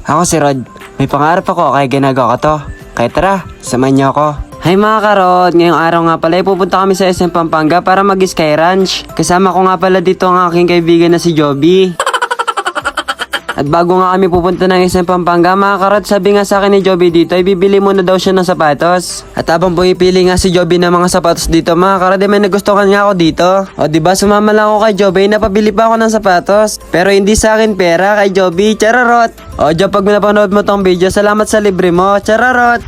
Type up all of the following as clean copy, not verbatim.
Ako si Rod. May pangarap ako kaya ginagawa ko to. Kaya tara, samahan niyo ako. Hi mga karod, ngayong araw nga pala ay pupunta kami sa SM Pampanga para mag-Sky Ranch. Kasama ko nga pala dito ang aking kaibigan na si Joby. At bago nga kami pupunta ng SM Pampanga, mga karod, sabi nga sa akin ni Joby dito ay bibili muna daw siya ng sapatos. At habang pumipili nga si Joby ng mga sapatos dito, mga karod, may nagustuhan nga ako dito. O diba, sumama lang ako kay Joby, napabili pa ako ng sapatos. Pero hindi sa akin pera, kay Joby, chararot. O Job, pag napanood mo tong video, salamat sa libre mo, chararot.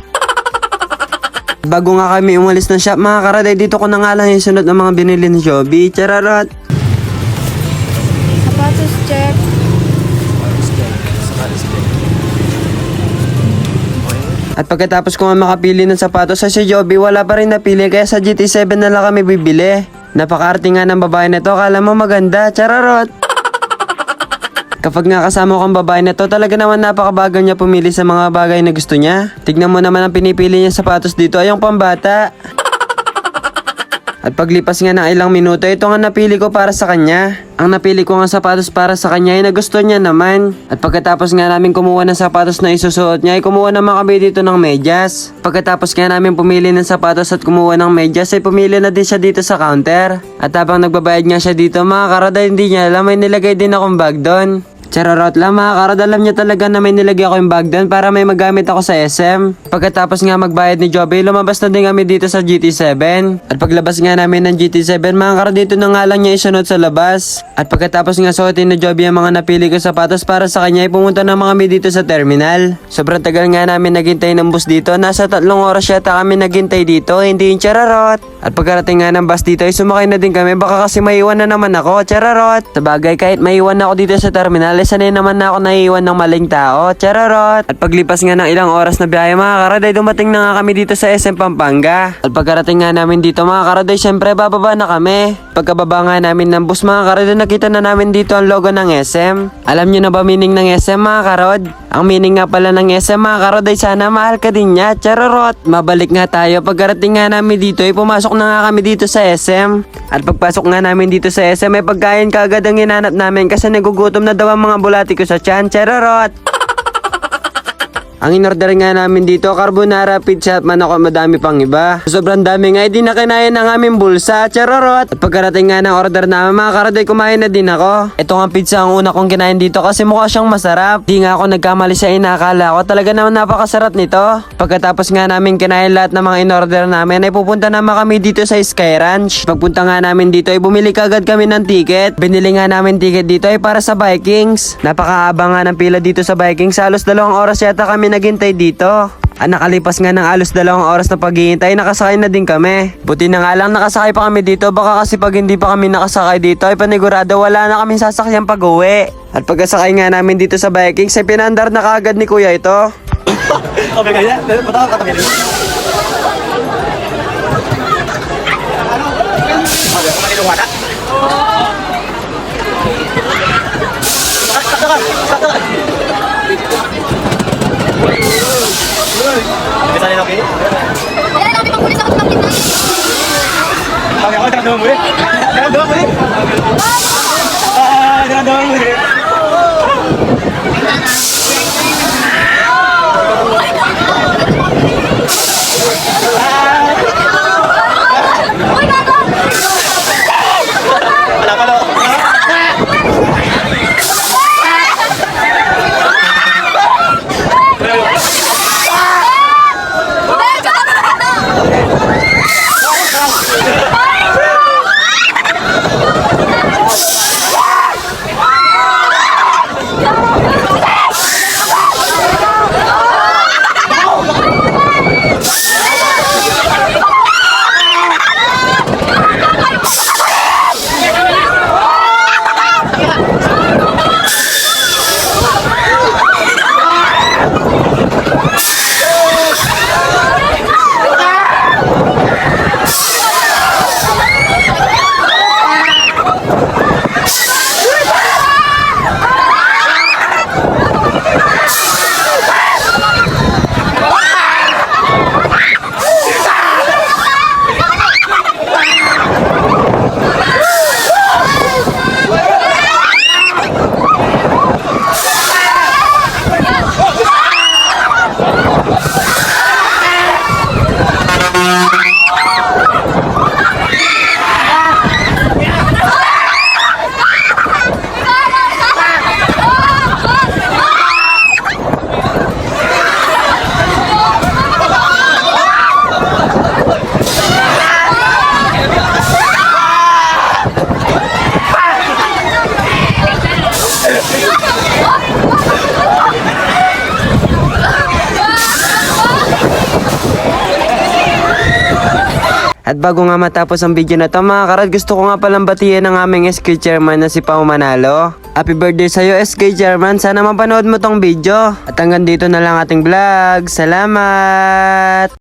Bago nga kami umalis ng shop, mga karod, ay dito ko na nga lang yung sunod ng mga binili ni Joby, chararot. Sapatos check. At pagkatapos ko nga makapili ng sapatos sa si Joby, wala pa rin napili kaya sa GT7 na lang kami bibili. Napaka-arte nga ng babae na to, kala mo maganda, chararot. Kapag nga kasama ko ang babae na to, talaga naman napakabagal niya pumili sa mga bagay na gusto niya. Tignan mo naman ang pinipili niya sapatos dito ay yung pambata. At paglipas nga ng ilang minuto, ito nga napili ko para sa kanya. Ang napili ko nga sapatos para sa kanya ay nagustuhan niya naman. At pagkatapos nga namin kumuha ng sapatos na isusuot niya, ay kumuha naman kami dito ng medyas. Pagkatapos nga namin pumili ng sapatos at kumuha ng medyas, ay pumili na din siya dito sa counter. At habang nagbabayad nga siya dito, mga karada, hindi niya alam, may nilagay din akong bag doon. Chararot lang mga karad, alam niya talaga na may nilagay ako yung bag doon para may magamit ako sa SM. Pagkatapos nga magbayad ni Joby, lumabas na din kami dito sa GT7. At paglabas nga namin ng GT7, mga karad, dito na nga lang niya isunod sa labas. At pagkatapos nga suotin ni Joby ang mga napili ko sapatos para sa kanya, ay pumunta naman kami dito sa terminal. Sobrang tagal nga namin naghintay ng bus dito, nasa 3 oras yata kami naghintay dito, hindi yung chararot. At pagkarating nga ng bus dito, ay sumakay na din kami, baka kasi maiwan na naman ako, chararot. Sabagay, kahit maiwan na ako dito sa terminal, sanay naman na ako naiiwan ng maling tao, chararot. At paglipas nga ng ilang oras na biyahe, mga karaday, dumating na nga kami dito sa SM Pampanga. At pagkarating nga namin dito, mga karaday, syempre bababa na kami. Pagkababa nga namin ng bus, mga karaday, nakita na namin dito ang logo ng SM. Alam nyo na ba meaning ng SM, mga karod? Ang meaning nga pala ng SM, mga karaday, sana mahal ka din niya, chararot. Mabalik nga tayo, pagkarating nga namin dito, ay pumasok na nga kami dito sa SM. At pagpasok nga namin dito sa SM, ay pagkain kaagad ang hinanap namin kasi nagugutom na daw ang mga bulati ko sa tiyan, chararot. Ang inorder nga namin dito, carbonara, pizza at manok at madami pang iba. Sobrang dami nga, hindi na kinaya ng aming bulsa, chararot. At pagkarating nga ng order namin, mga karaday, kumain na din ako. Ito nga pizza ang una kong kinain dito kasi mukha siyang masarap. Di nga ako nagkamali sa inakala ko, talaga naman napakasarap nito. Pagkatapos nga namin kinain lahat ng mga inorder namin, ay pupunta naman kami dito sa Sky Ranch. Pagpunta nga namin dito, ay bumili kagad kami ng ticket. Binili nga namin ticket dito ay para sa Vikings. Napakaaba nga ng pila dito sa Vikings, halos 2 oras yata kami naghintay dito. Nakalipas nga ng halos 2 oras na paghihintay, nakasakay na din kami. Buti na nga lang nakasakay pa kami dito, baka kasi pag hindi pa kami nakasakay dito ay panigurado wala na kaming sasakyan pag uwi. At pagkasakay nga namin dito sa Vikings, ay pinandar na kaagad ni kuya ito. Okay, kaya? Patawag ka kami. Bisa nila okay? Kaya natin pagpulis ako sa kapit. Okay, ako tinandaman mo rin. Tinandaman mo rin. Tinandaman mo rin. Wala pa daw. At bago nga matapos ang video na to mga karad, gusto ko nga palang batiin ang aming SK Chairman na si Pao Manalo. Happy birthday sa'yo SK Chairman, sana mapanood mo tong video. At hanggang dito na lang ating vlog. Salamat!